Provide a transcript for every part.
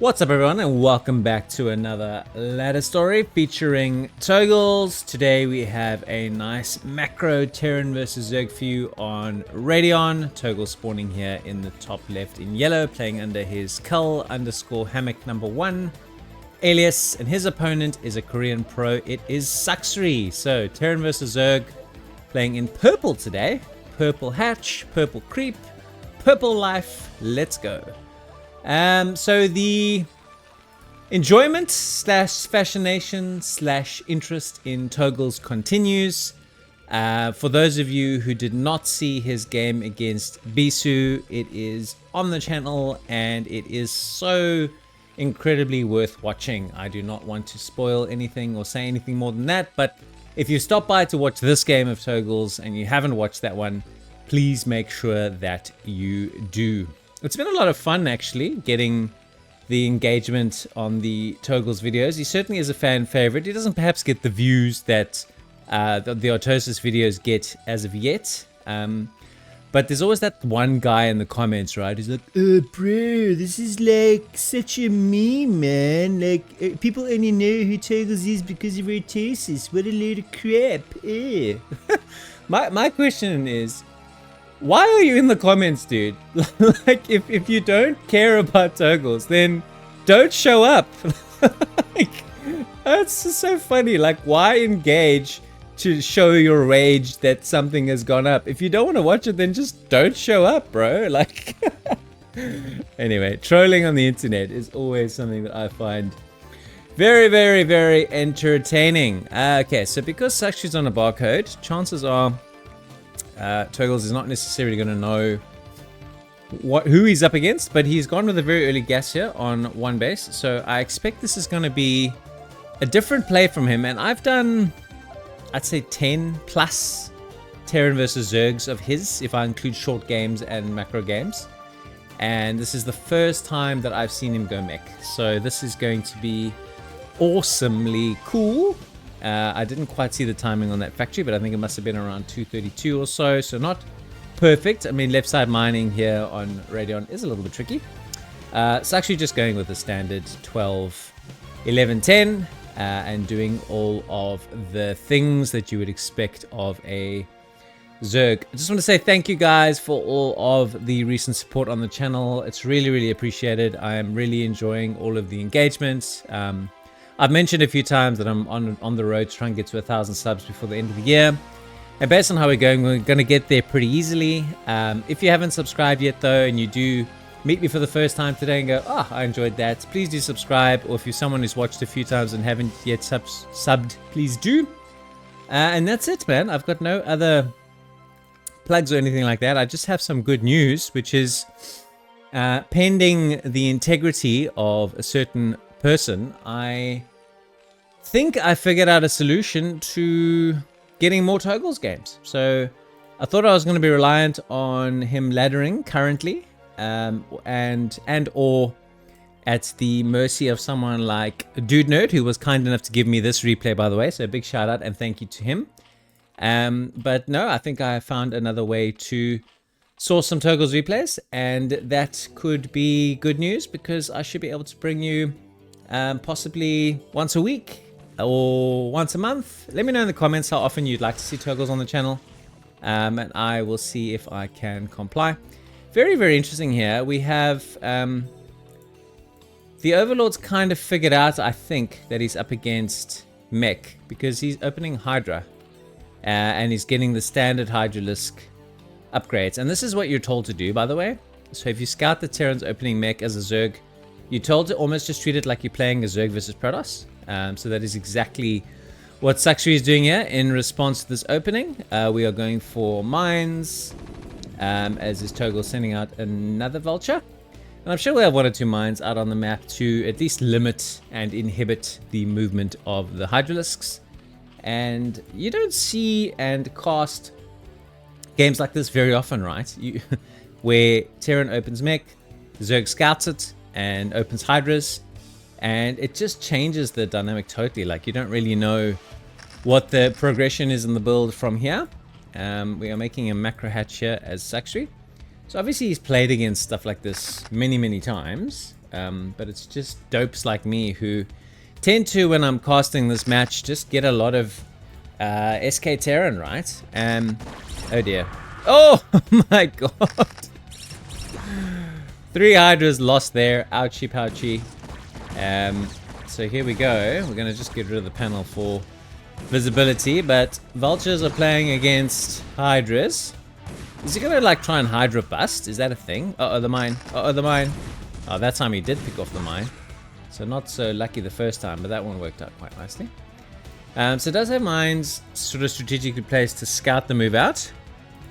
What's up everyone and welcome back to another ladder story featuring Togles. Today we have a nice macro Terran versus Zerg for you on Radeon. Togles spawning here in the top left in yellow, playing under his cull_hammock number 1 alias, and his opponent is a Korean pro. It is Sacsri. So Terran versus Zerg playing in purple today. Purple hatch, purple creep, purple life. Let's go. So the enjoyment slash fascination slash interest in Togles continues. For those of you who did not see his game against Bisu, it is on the channel and it is so incredibly worth watching. I do not want to spoil anything or say anything more than that, but if you stop by to watch this game of Togles and you haven't watched that one, please make sure that you do. It's been a lot of fun actually getting the engagement on the Togles videos. He certainly is a fan favorite. He doesn't perhaps get the views that the Autosis videos get as of yet. But there's always that one guy in the comments, right? He's like, bro, this is like such a meme, man. Like, people only know who Togles is because of Autosis. What a load of crap. My question is, why are you in the comments, dude? Like, if you don't care about Togles, then don't show up. Like, that's just so funny. Like, why engage to show your rage that something has gone up? If you don't want to watch it, then just don't show up, bro. Like, anyway, trolling on the internet is always something that I find very, very, very entertaining. Okay, so because Sacsri's on a barcode, chances are Togles is not necessarily going to know who he's up against, but he's gone with a very early gas here on one base, so I expect this is going to be a different play from him. And I've done, I'd say 10 plus Terran versus Zergs of his, if I include short games and macro games, and this is the first time that I've seen him go mech, so this is going to be awesomely cool. I didn't quite see the timing on that factory, but I think it must have been around 232 or so, so not perfect. I mean, left side mining here on Radeon is a little bit tricky. It's actually just going with the standard 12, 11, 10, and doing all of the things that you would expect of a Zerg. I just want to say thank you guys for all of the recent support on the channel. It's really, really appreciated. I am really enjoying all of the engagements. I've mentioned a few times that I'm on the road to try and get to 1,000 subs before the end of the year. And based on how we're going to get there pretty easily. If you haven't subscribed yet though, and you do meet me for the first time today and go, oh, I enjoyed that, please do subscribe. Or if you're someone who's watched a few times and haven't yet subbed, please do. And that's it, man. I've got no other plugs or anything like that. I just have some good news, which is pending the integrity of a certain person, I think I figured out a solution to getting more Togles games. So I thought I was going to be reliant on him laddering currently, and or at the mercy of someone like Dude Nerd, who was kind enough to give me this replay, by the way. So a big shout out and thank you to him. But no, I think I found another way to source some Togles replays, and that could be good news because I should be able to bring you possibly once a week or once a month. Let me know in the comments how often you'd like to see Togles on the channel, and I will see if I can comply. Very, very interesting here. We have the Overlord's kind of figured out, I think, that he's up against mech because he's opening Hydra, and he's getting the standard Hydralisk upgrades. And this is what you're told to do, by the way. So if you scout the Terran's opening mech as a Zerg, you're told to almost just treat it like you're playing a Zerg versus Protoss. So that is exactly what Sacsri is doing here in response to this opening. We are going for mines, as is Toggle sending out another vulture. And I'm sure we'll have 1 or 2 mines out on the map to at least limit and inhibit the movement of the Hydralisks. And you don't see and cast games like this very often, right? Where Terran opens mech, Zerg scouts it, and opens Hydras, and it just changes the dynamic totally. Like, you don't really know what the progression is in the build from here. We are making a macro hatch here as Sacsri. So obviously he's played against stuff like this many, many times. but it's just dopes like me who tend to, when I'm casting this match, just get a lot of SK Terran, right? Oh dear. Oh my god. 3 Hydras lost there. Ouchie pouchie. So here we go. We're going to just get rid of the panel for visibility, but Vultures are playing against Hydras. Is he going to like try and Hydra bust? Is that a thing? Uh-oh, the mine. Uh-oh, the mine. Oh, that time he did pick off the mine. So not so lucky the first time, but that one worked out quite nicely. So it does have mines sort of strategically placed to scout the move out.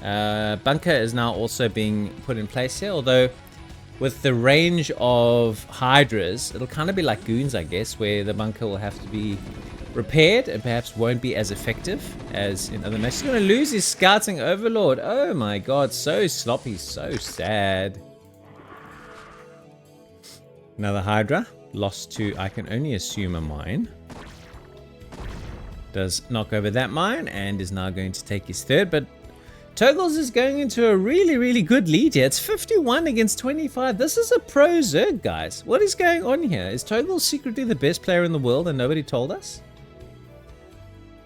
Bunker is now also being put in place here, although with the range of Hydras, it'll kind of be like goons, I guess, where the bunker will have to be repaired and perhaps won't be as effective as in other matches. He's going to lose his scouting overlord. Oh my god, so sloppy, so sad. Another Hydra lost to, I can only assume, a mine. Does knock over that mine and is now going to take his third, but Togles is going into a really, really good lead here. It's 51 against 25. This is a pro Zerg, guys. What is going on here? Is Togles secretly the best player in the world and nobody told us?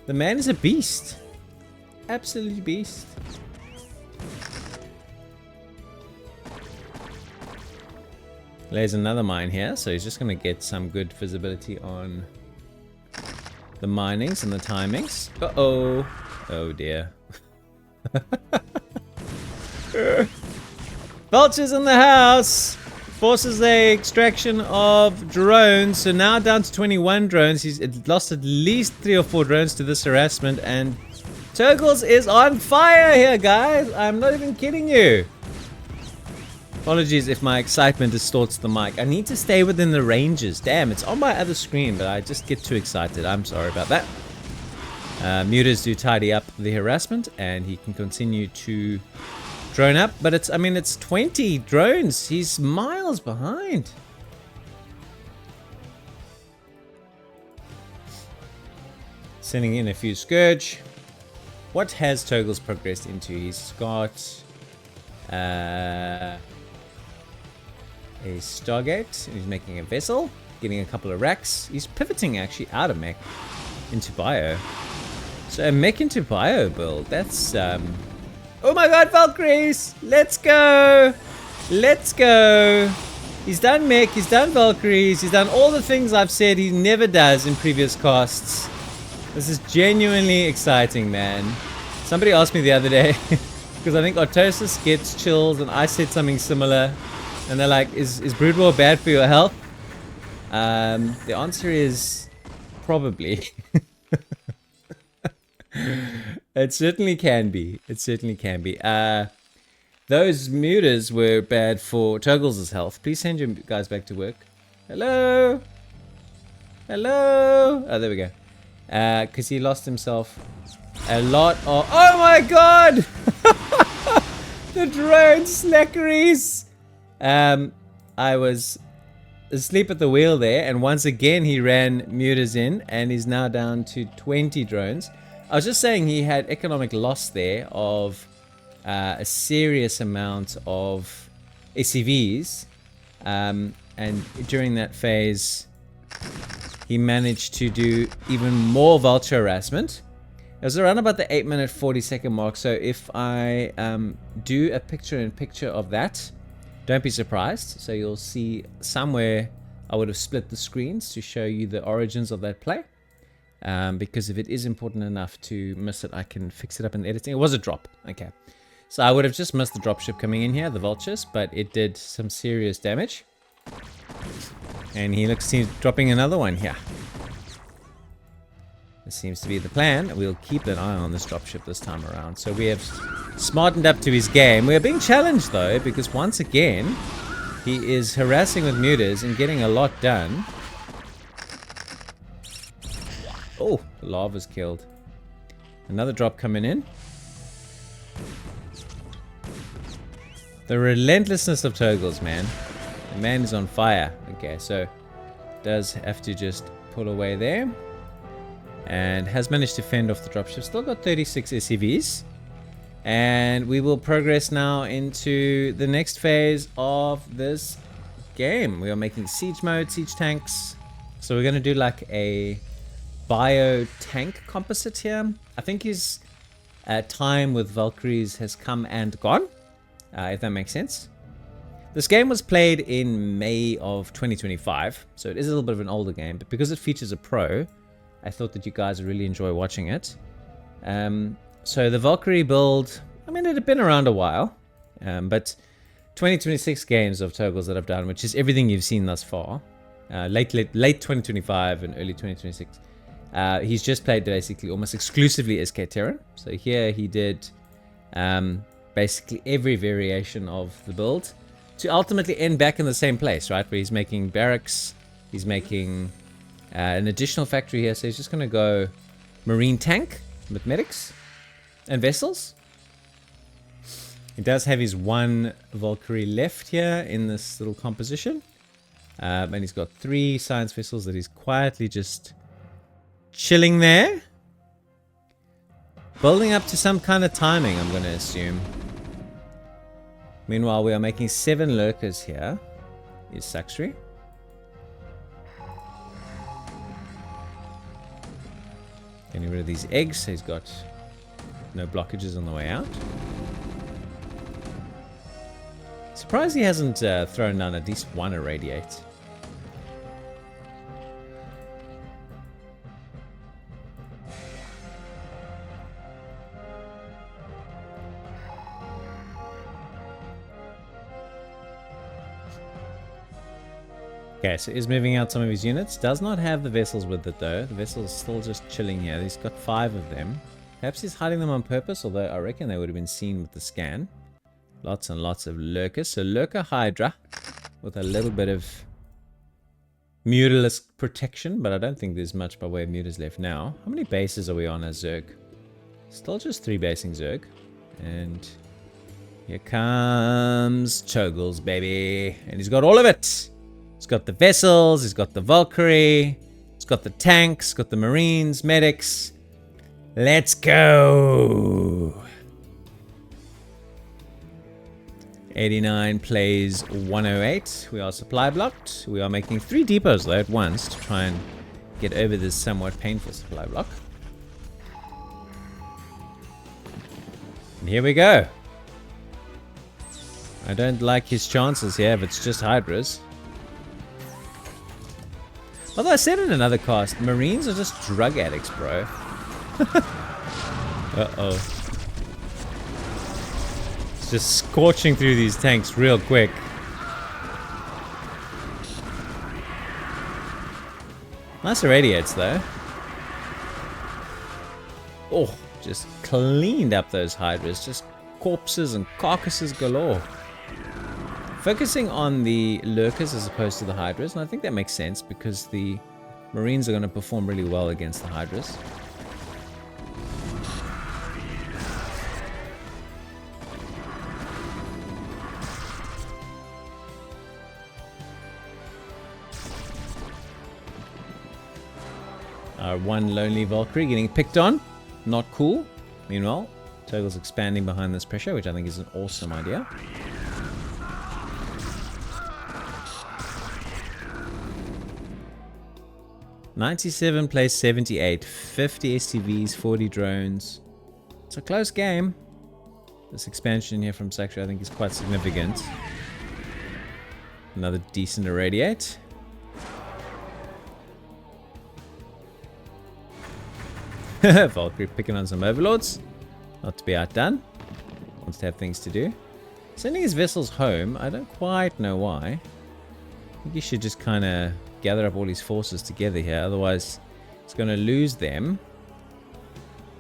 The man is a beast. Absolutely beast. There's another mine here, so he's just going to get some good visibility on the minings and the timings. Uh-oh. Oh dear. Vultures in the house. Forces the extraction of drones. So now down to 21 drones. He's lost at least 3 or 4 drones to this harassment. And Togles is on fire here, guys. I'm not even kidding you. Apologies if my excitement distorts the mic. I need to stay within the ranges. Damn, it's on my other screen, but I just get too excited. I'm sorry about that. Mutas do tidy up the harassment, and he can continue to drone up. But it's, I mean, it's 20 drones. He's miles behind. Sending in a few Scourge. What has Togles progressed into? He's got a Stargate. He's making a vessel, getting a couple of racks. He's pivoting actually out of mech into bio. So a mech into bio build. That's oh my god, Valkyries! Let's go! Let's go! He's done mech, he's done Valkyries, he's done all the things I've said he never does in previous casts. This is genuinely exciting, man. Somebody asked me the other day, because I think Artosis gets chills and I said something similar. And they're like, is Broodwar bad for your health? The answer is probably. It certainly can be. It certainly can be. Those mutas were bad for Togles' health. Please send your guys back to work. Hello? Hello? Oh, there we go. Because he lost himself a lot of... Oh my god! The drone slackeries! I was asleep at the wheel there, and once again he ran mutas in, and he's now down to 20 drones. I was just saying he had economic loss there of a serious amount of SCVs, and during that phase he managed to do even more vulture harassment. It was around about the 8-minute 40-second mark, so if I do a picture-in-picture of that, don't be surprised. So you'll see somewhere I would have split the screens to show you the origins of that play. Because if it is important enough to miss it, I can fix it up in the editing. It was a drop. Okay. So I would have just missed the dropship coming in here, the vultures, but it did some serious damage. And he's dropping another one here. This seems to be the plan. We'll keep an eye on this dropship this time around. So we have smartened up to his game. We're being challenged though, because once again, he is harassing with mutas and getting a lot done. Oh, the lava's killed. Another drop coming in. The relentlessness of Togles, man. The man is on fire. Okay, so does have to just pull away there. And has managed to fend off the dropship. Still got 36 SCVs. And we will progress now into the next phase of this game. We are making siege mode, siege tanks. So we're going to do like a bio tank composite here. I think his time with Valkyries has come and gone, if that makes sense. This game was played in May of 2025, so it is a little bit of an older game, but because it features a pro, I thought that you guys would really enjoy watching it. So the Valkyrie build, I mean, it had been around a while, but 2026 games of Togles that I've done, which is everything you've seen thus far, late 2025 and early 2026, he's just played basically almost exclusively SK Terran. So here he did basically every variation of the build, to ultimately end back in the same place, right? Where he's making barracks, he's making an additional factory here. So he's just going to go marine tank with medics and vessels. He does have his one Valkyrie left here in this little composition. And he's got 3 science vessels that he's quietly just chilling there. Building up to some kind of timing, I'm going to assume. Meanwhile, we are making 7 lurkers here. Is Sacsri. Getting rid of these eggs, so he's got no blockages on the way out. Surprised he hasn't thrown down at least one irradiate. Okay, so he's moving out some of his units. Does not have the vessels with it though. The vessels are still just chilling here. He's got 5 of them. Perhaps he's hiding them on purpose, although I reckon they would have been seen with the scan. Lots and lots of lurkers. So lurker Hydra with a little bit of mutalist protection, but I don't think there's much by way of mutas left now. How many bases are we on as Zerg? Still just 3 basing Zerg. And here comes Togles, baby. And he's got all of it. He's got the vessels, he's got the Valkyrie, he's got the tanks, got the Marines, medics. Let's go! 89 plays 108. We are supply blocked. We are making 3 depots though at once to try and get over this somewhat painful supply block. And here we go. I don't like his chances here if it's just Hydras. Although I said in another cast, Marines are just drug addicts, bro. Uh-oh. It's just scorching through these tanks real quick. Nice irradiates, though. Oh, just cleaned up those Hydras. Just corpses and carcasses galore. Focusing on the lurkers as opposed to the Hydras, and I think that makes sense because the Marines are going to perform really well against the Hydras. Our one lonely Valkyrie getting picked on. Not cool. Meanwhile, Togles expanding behind this pressure, which I think is an awesome idea. $97 plays 78, 50 STVs, 40 drones. It's a close game. This expansion here from Sacsri I think is quite significant. Another decent irradiate. Valkyrie picking on some overlords. Not to be outdone. Wants to have things to do. Sending his vessels home, I don't quite know why. I think he should just kind of gather up all his forces together here, otherwise he's going to lose them.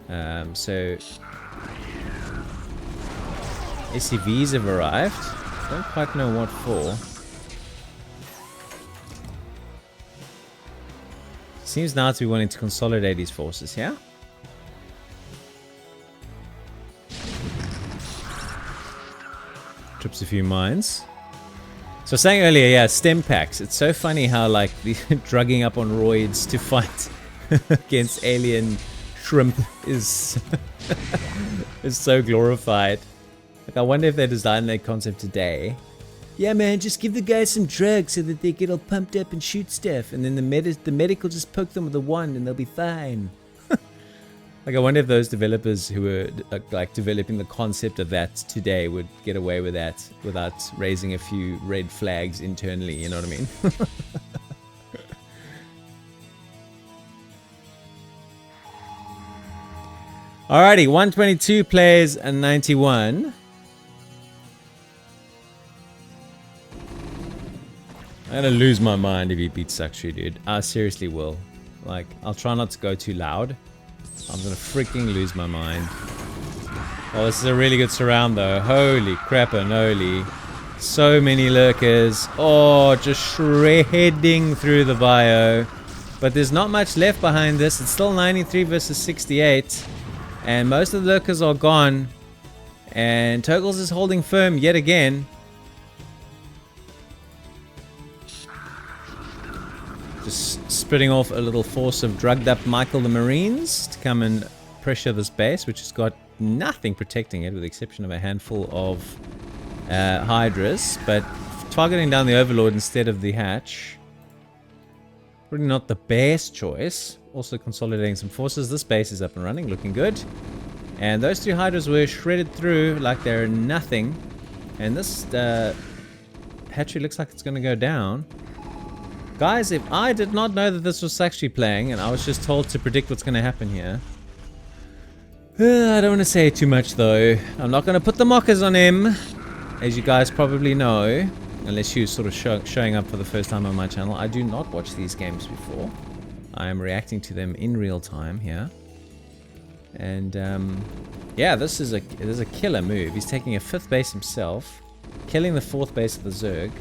So SCVs have arrived. Don't quite know what for. Seems now to be wanting to consolidate his forces here. Trips a few mines. So saying earlier, yeah, stem packs. It's so funny how like the drugging up on roids to fight against alien shrimp is is so glorified. Like I wonder if they designed that concept today, Yeah, man, just give the guys some drugs so that they get all pumped up and shoot stuff, and then the medic will just poke them with a wand and they'll be fine. Like, I wonder if those developers who were like developing the concept of that today would get away with that without raising a few red flags internally, you know what I mean? Alrighty, 122 plays and 91. I'm gonna lose my mind if he beats Sacsri, dude. I seriously will. Like, I'll try not to go too loud. I'm gonna freaking lose my mind. Oh, this is a really good surround though. Holy crap-a-noli. So many lurkers. Oh, just shredding through the bio. But there's not much left behind this. It's still 93 versus 68. And most of the lurkers are gone. And Togles is holding firm yet again. Just spreading off a little force of drugged up Michael the Marines to come and pressure this base, which has got nothing protecting it with the exception of a handful of Hydras, but targeting down the Overlord instead of the hatch. Probably not the best choice. Also consolidating some forces. This base is up and running, looking good. And those two Hydras were shredded through like they're nothing. And this hatchery looks like it's going to go down. Guys, if I did not know that this was Sacsri playing, and I was just told to predict what's going to happen here. I don't want to say too much though. I'm not going to put the mockers on him, as you guys probably know. Unless you're sort of showing up for the first time on my channel. I do not watch these games before. I am reacting to them in real time here. And yeah, this is a killer move. He's taking a 5th base himself, killing the 4th base of the Zerg.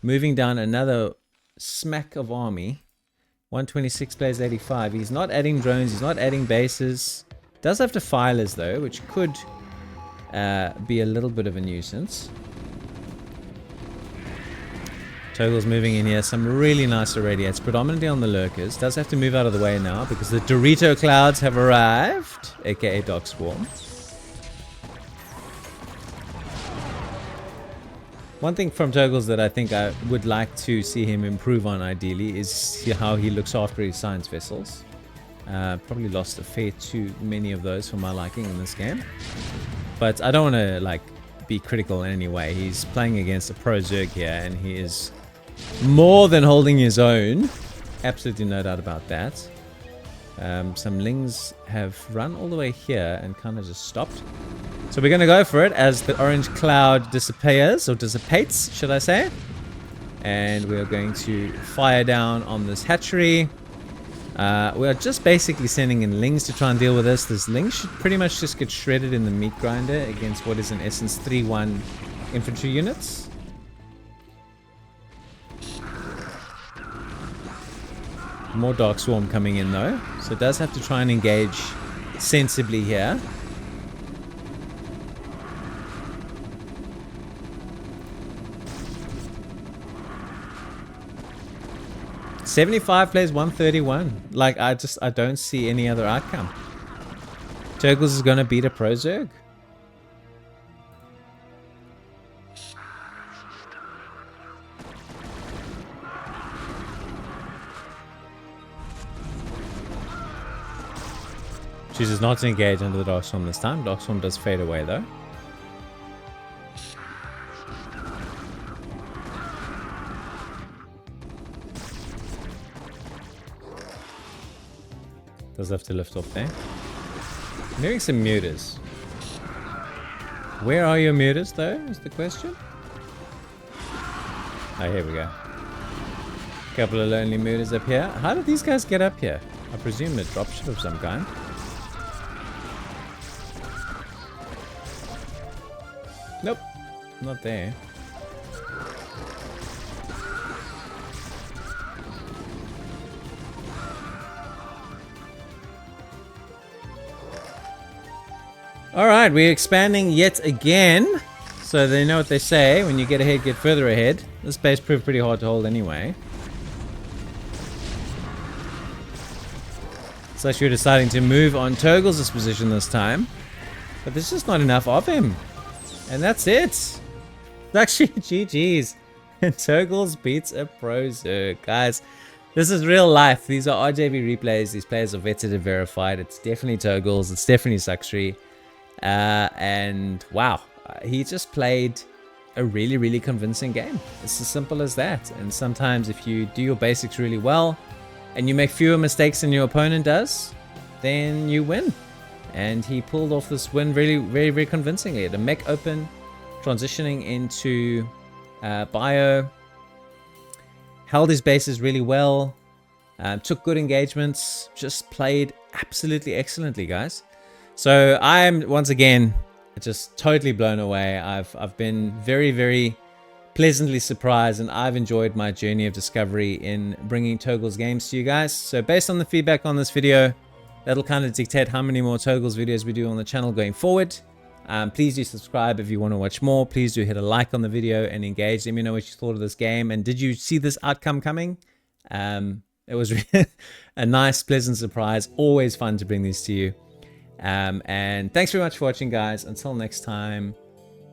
Moving down another smack of army. 126 plays 85. He's not adding drones. He's not adding bases. Does have defilers though, which could be a little bit of a nuisance. Togles moving in here. Some really nice irradiates, predominantly on the lurkers. Does have to move out of the way now because the Dorito clouds have arrived, aka Dark Swarm. One thing from Togles that I think I would like to see him improve on ideally is how he looks after his science vessels. Probably lost a fair too many of those for my liking in this game. But I don't want to like be critical in any way. He's playing against a pro Zerg here and he is more than holding his own. Absolutely no doubt about that. Some Lings have run all the way here and kind of just stopped. So we're going to go for it as the orange cloud disappears, or dissipates, should I say. And we are going to fire down on this hatchery. We are just basically sending in Lings to try and deal with this. This Lings should pretty much just get shredded in the meat grinder against what is in essence 3-1 infantry units. More Dark Swarm coming in though. So it does have to try and engage sensibly here. $75 plays 131. Like, I don't see any other outcome. Togles is gonna beat a pro Zerg. Chooses not to engage under the Dark Storm this time. Dark Storm does fade away though. Does have to lift off there. I'm hearing some mutas. Where are your mutas though, is the question? Oh, here we go. Couple of lonely mutas up here. How did these guys get up here? I presume a dropship of some kind. Nope, not there. Alright, we're expanding yet again. So they know what they say. When you get ahead, get further ahead. This base proved pretty hard to hold anyway. So you're deciding to move on Togles' position this time. But there's just not enough of him. And that's it. Actually, GG's. And Togles beats a pro Zerg. Guys, this is real life. These are RJB replays. These players are vetted and verified. It's definitely Togles. It's definitely Sacsri. And wow, he just played a really, really convincing game. It's as simple as that. And sometimes if you do your basics really well and you make fewer mistakes than your opponent does, then you win. And he pulled off this win really, very, very convincingly. The mech open, transitioning into bio, held his bases really well, took good engagements, just played absolutely excellently, guys. So I'm once again just totally blown away. I've been very, very pleasantly surprised, and I've enjoyed my journey of discovery in bringing Togles games to you guys. So based on the feedback on this video, that'll kind of dictate how many more Togles videos we do on the channel going forward. Please do subscribe if you want to watch more. Please do hit a like on the video and engage. Let me know what you thought of this game. And did you see this outcome coming? It was a nice, pleasant surprise. Always fun to bring these to you. And thanks very much for watching, guys. Until next time,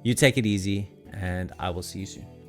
you take it easy, and I will see you soon.